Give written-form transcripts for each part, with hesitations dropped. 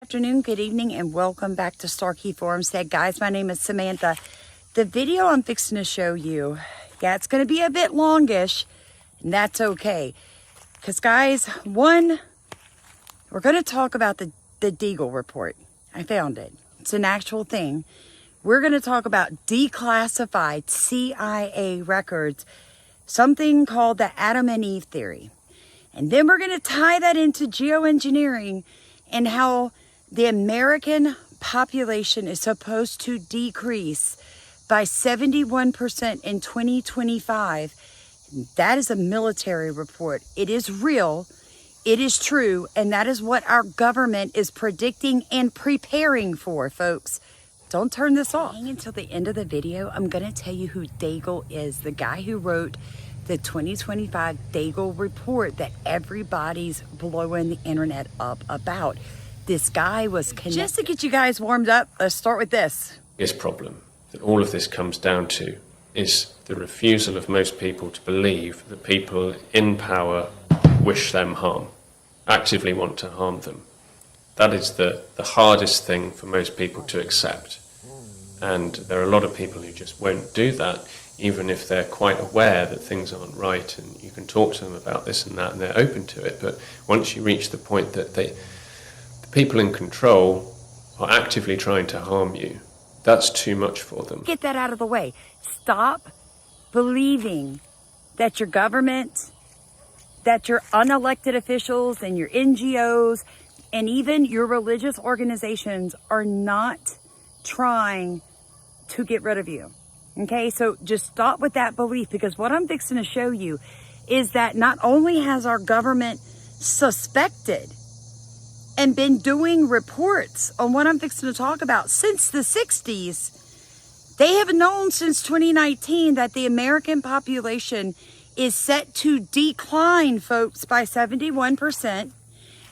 Afternoon, good evening, and welcome back to Starkey Farmstead. Guys, my name is Samantha. The video I'm fixing to show you, it's going to be a bit longish, and that's okay. Because guys, one, we're going to talk about the DEAGLE report. I found it. It's an actual thing. We're going to talk about declassified CIA records, something called the Adam and Eve theory. And then we're going to tie that into geoengineering and how the American population is supposed to decrease by 71% in 2025. That is a military report. It is real. It is true. And that is what our government is predicting and preparing for, folks. Don't turn this off. Hang until the end of the video. I'm going to tell you who DEAGLE is, the guy who wrote the 2025 DEAGLE report that everybody's blowing the internet up about. This guy was connected. Just to get you guys warmed up, let's start with this. This problem that all of this comes down to is the refusal of most people to believe that people in power wish them harm, actively want to harm them. That is the hardest thing for most people to accept. And there are a lot of people who just won't do that, even if they're quite aware that things aren't right, and you can talk to them about this and that, and they're open to it. But once you reach the point that the people in control are actively trying to harm you, that's too much for them. Get that out of the way. Stop believing that your government, that your unelected officials and your NGOs, and even your religious organizations are not trying to get rid of you. Okay, so just stop with that belief, because what I'm fixing to show you is that not only has our government suspected and been doing reports on what I'm fixing to talk about since the 60s, they have known since 2019 that the American population is set to decline, folks, by 71%,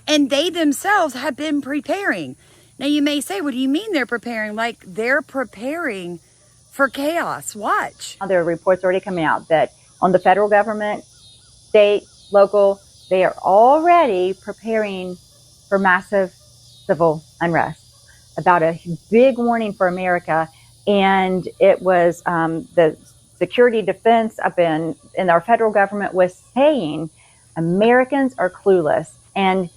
and they themselves have been preparing. Now you may say, what do you mean they're preparing? Like they're preparing for chaos. Watch. There are reports already coming out that on the federal government, state, local, they are already preparing for massive civil unrest. About a big warning for America. And it was the security defense up in our federal government was saying Americans are clueless, and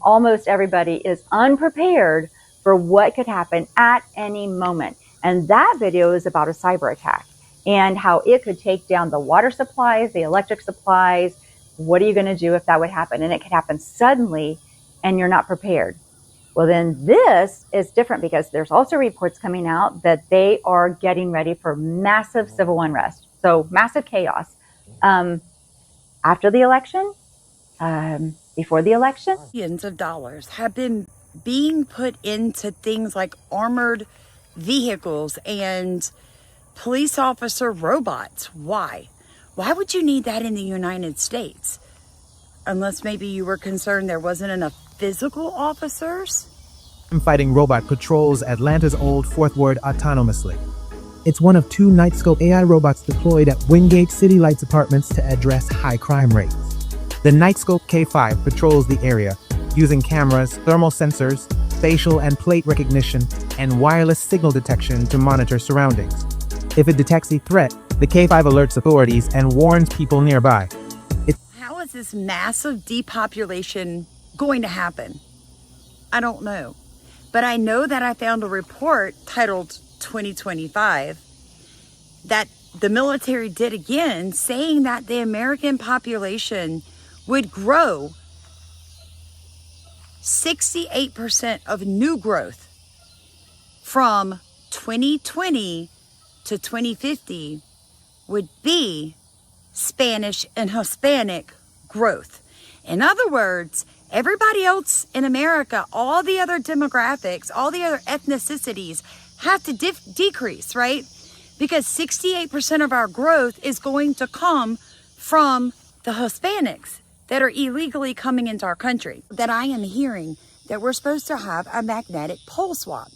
almost everybody is unprepared for what could happen at any moment. And that video is about a cyber attack and how it could take down the water supplies, the electric supplies. What are you going to do if that would happen? And it could happen suddenly and you're not prepared. Well, then this is different, because there's also reports coming out that they are getting ready for massive civil unrest. So massive chaos. After the election, before the election. Billions of dollars have been being put into things like armored vehicles and police officer robots. Why? Why would you need that in the United States? Unless maybe you were concerned there wasn't enough physical officers? Fighting robot patrols Atlanta's Old Fourth Ward autonomously. It's one of 2 Nightscope AI robots deployed at Wingate City Lights apartments to address high crime rates. The Nightscope K5 patrols the area using cameras, thermal sensors, facial and plate recognition, and wireless signal detection to monitor surroundings. If it detects a threat, the K5 alerts authorities and warns people nearby. How is this massive depopulation going to happen? I don't know. But I know that I found a report titled 2025 that the military did again, saying that the American population would grow 68% of new growth from 2020 to 2050 would be Spanish and Hispanic growth. In other words, everybody else in America, all the other demographics, all the other ethnicities have to decrease, right? Because 68% of our growth is going to come from the Hispanics that are illegally coming into our country. That I am hearing that we're supposed to have a magnetic pole swap.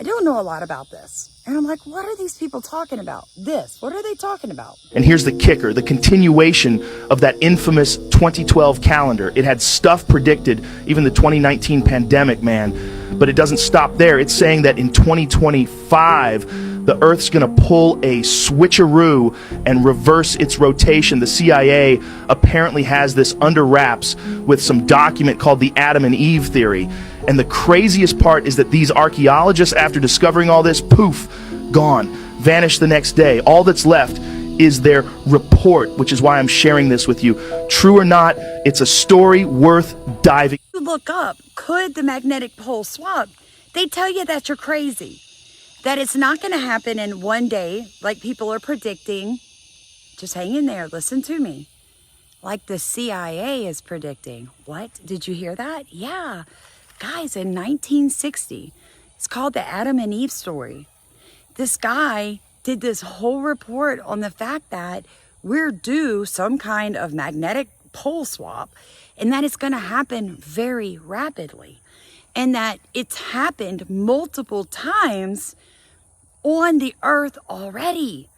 I don't know a lot about this. And I'm like, what are these people talking about? What are they talking about? And here's the kicker, the continuation of that infamous 2012 calendar. It had stuff predicted, even the 2019 pandemic, man. But it doesn't stop there. It's saying that in 2025, the Earth's going to pull a switcheroo and reverse its rotation. The CIA apparently has this under wraps with some document called the Adam and Eve theory. And the craziest part is that these archaeologists, after discovering all this, poof, gone, vanished the next day. All that's left is their report, which is why I'm sharing this with you. True or not, it's a story worth diving. Look up, could the magnetic pole swap? They tell you that you're crazy, that it's not going to happen in one day like people are predicting. Just hang in there, listen to me. Like the CIA is predicting. What? Did you hear that? Yeah. Guys, in 1960, it's called the Adam and Eve story. This guy did this whole report on the fact that we're due some kind of magnetic pole swap and that it's going to happen very rapidly and that it's happened multiple times on the earth already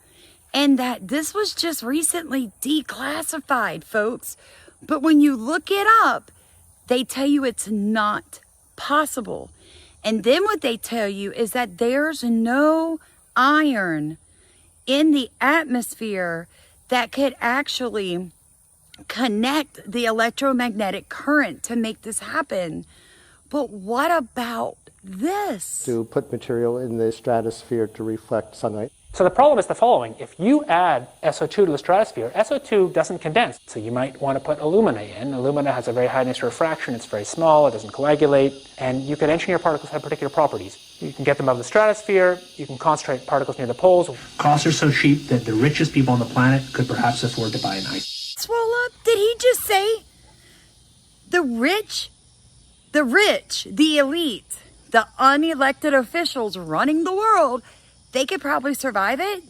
and that this was just recently declassified, folks. But when you look it up, they tell you it's not possible. And then what they tell you is that there's no iron in the atmosphere that could actually connect the electromagnetic current to make this happen. But what about this? To put material in the stratosphere to reflect sunlight. So the problem is the following. If you add SO2 to the stratosphere, SO2 doesn't condense. So you might want to put alumina in. Alumina has a very high initial refraction. It's very small. It doesn't coagulate. And you can engineer particles to have particular properties. You can get them out of the stratosphere. You can concentrate particles near the poles. Costs are so cheap that the richest people on the planet could perhaps afford to buy an ice. Swell up. Did he just say the rich, the elite, the unelected officials running the world, they could probably survive it?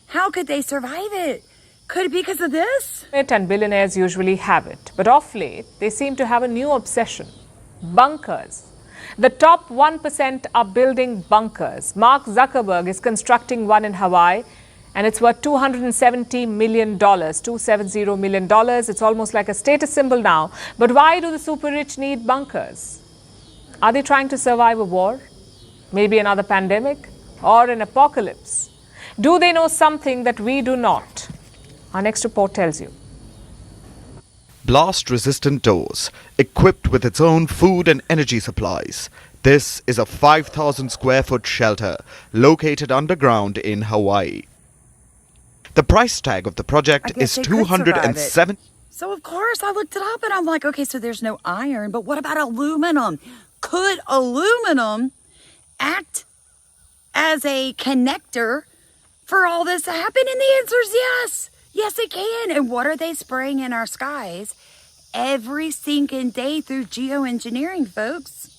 How could they survive it? Could it be because of this? And billionaires usually have it, but of late, they seem to have a new obsession. Bunkers. The top 1% are building bunkers. Mark Zuckerberg is constructing one in Hawaii, and it's worth $270 million, $270 million. It's almost like a status symbol now. But why do the super rich need bunkers? Are they trying to survive a war? Maybe another pandemic? Or an apocalypse? Do they know something that we do not? Our next report tells you. Blast-resistant doors, equipped with its own food and energy supplies. This is a 5,000 square foot shelter located underground in Hawaii. The price tag of the project is $207. So of course I looked it up and I'm like, okay, so there's no iron, but what about aluminum? Could aluminum act as a connector for all this to happen? And the answer is yes. Yes, it can. And what are they spraying in our skies every sinking day through geoengineering, folks?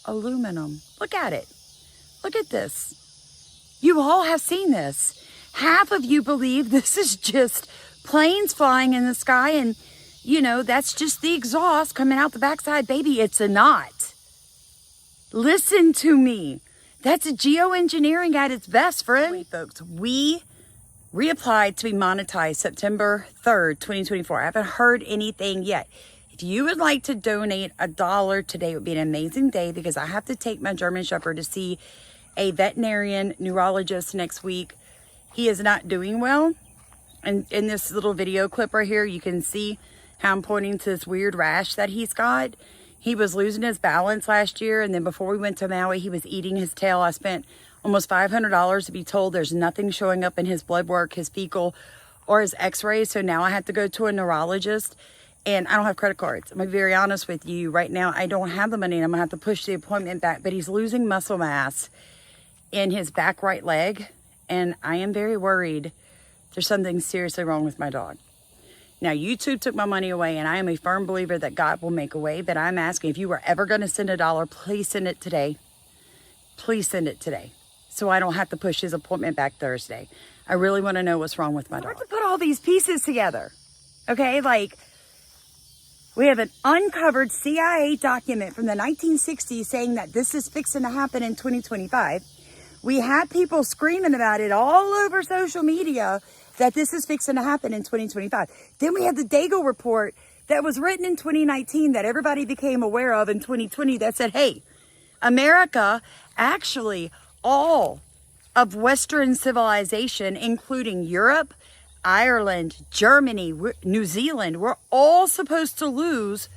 Aluminum. Look at it. Look at this. You all have seen this. Half of you believe this is just planes flying in the sky and, you know, that's just the exhaust coming out the backside. Baby, it's not. Listen to me. That's geoengineering at its best, friend. Wait, folks, we reapplied to be monetized September 3rd, 2024. I haven't heard anything yet. If you would like to donate $1 today, it would be an amazing day because I have to take my German Shepherd to see a veterinarian neurologist next week. He is not doing well. And in this little video clip right here, you can see how I'm pointing to this weird rash that he's got. He was losing his balance last year, and then before we went to Maui, he was eating his tail. I spent almost $500 to be told there's nothing showing up in his blood work, his fecal, or his x-rays. So now I have to go to a neurologist, and I don't have credit cards. I'm going to be very honest with you. Right now, I don't have the money, and I'm going to have to push the appointment back. But he's losing muscle mass in his back right leg, and I am very worried there's something seriously wrong with my dog. Now, YouTube took my money away, and I am a firm believer that God will make a way. But I'm asking, if you were ever going to send $1, please send it today. Please send it today, so I don't have to push his appointment back Thursday. I really want to know what's wrong with my dog. I have to put all these pieces together, okay? Like, We have an uncovered CIA document from the 1960s saying that this is fixing to happen in 2025. We had people screaming about it all over social media that this is fixing to happen in 2025. Then we had the DEAGLE report that was written in 2019 that everybody became aware of in 2020 that said, hey, America, actually all of Western civilization, including Europe, Ireland, Germany, New Zealand, we're all supposed to lose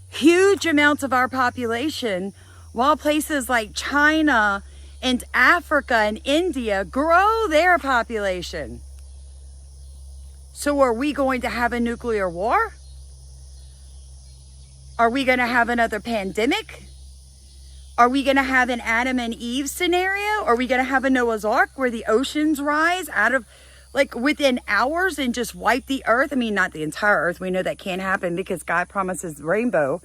huge amounts of our population while places like China and Africa and India grow their population. So are we going to have a nuclear war? Are we going to have another pandemic? Are we going to have an Adam and Eve scenario? Are we going to have a Noah's Ark where the oceans rise out of, like, within hours and just wipe the earth? I mean, not the entire earth. We know that can't happen because God promises the rainbow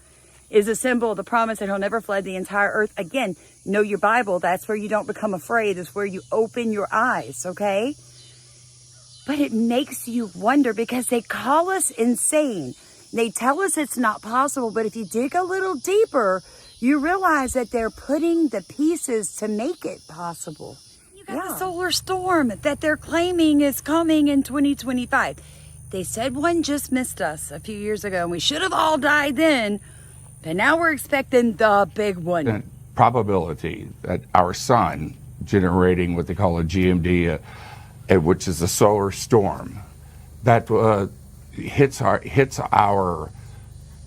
is a symbol of the promise that he'll never flood the entire earth. Again, know your Bible. That's where you don't become afraid. It's where you open your eyes, okay? But it makes you wonder because they call us insane. They tell us it's not possible, but if you dig a little deeper, you realize that they're putting the pieces to make it possible. You got the solar storm that they're claiming is coming in 2025. They said one just missed us a few years ago, and we should have all died then, but now we're expecting the big one. The probability that our sun generating what they call a GMD, which is a solar storm, that hits our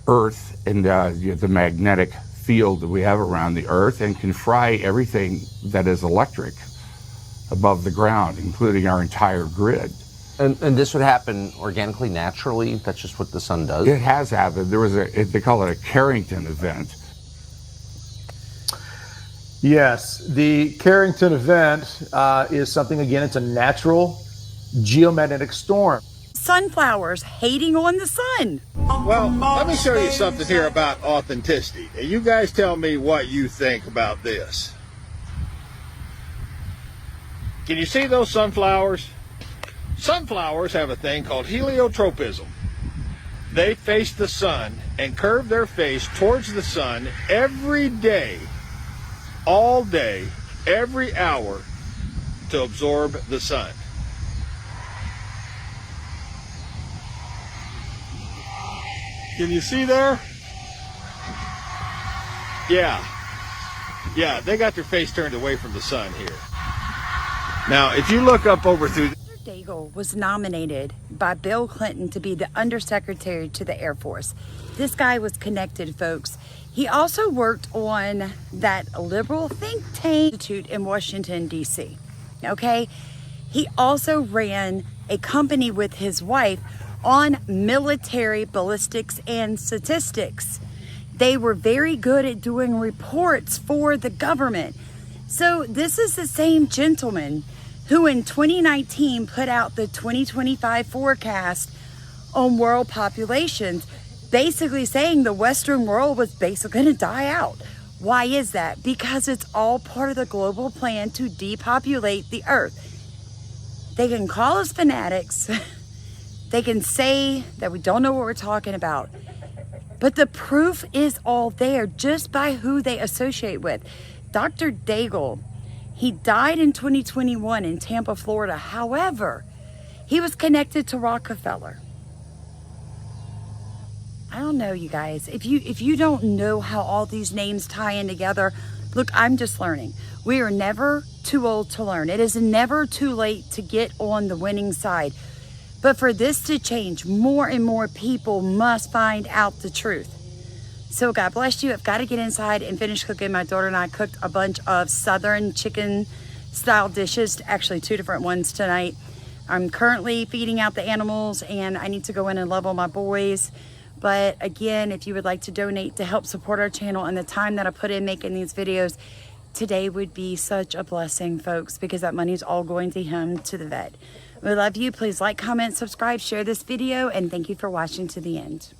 Earth and the magnetic field that we have around the Earth and can fry everything that is electric above the ground, including our entire grid. And this would happen organically, naturally? That's just what the sun does? It has happened. There was they call it a Carrington event. Yes, the Carrington event is something, again, it's a natural geomagnetic storm. Sunflowers hating on the sun. Well, let me show you something here about authenticity. And you guys tell me what you think about this. Can you see those sunflowers? Sunflowers have a thing called heliotropism. They face the sun and curve their face towards the sun every day, all day, every hour to absorb the sun. Can you see there? Yeah, they got their face turned away from the sun here. Now, if you look up over through... DEAGLE was nominated by Bill Clinton to be the undersecretary to the Air Force. This guy was connected, folks. He also worked on that liberal think tank institute in Washington, D.C. Okay? He also ran a company with his wife on military ballistics and statistics. They were very good at doing reports for the government. So this is the same gentleman who in 2019 put out the 2025 forecast on world populations, basically saying the Western world was basically going to die out. Why is that? Because it's all part of the global plan to depopulate the earth. They can call us fanatics. They can say that we don't know what we're talking about. But the proof is all there just by who they associate with. Dr. DEAGLE, he died in 2021 in Tampa, Florida. However, he was connected to Rockefeller. I don't know, you guys. If you don't know how all these names tie in together, look, I'm just learning. We are never too old to learn. It is never too late to get on the winning side. But for this to change, more and more people must find out the truth. So God bless you. I've got to get inside and finish cooking. My daughter and I cooked a bunch of Southern chicken style dishes, actually 2 different ones tonight. I'm currently feeding out the animals and I need to go in and love on my boys. But again, if you would like to donate to help support our channel and the time that I put in making these videos, today would be such a blessing, folks, because that money is all going to him, to the vet. We love you. Please like, comment, subscribe, share this video, and thank you for watching to the end.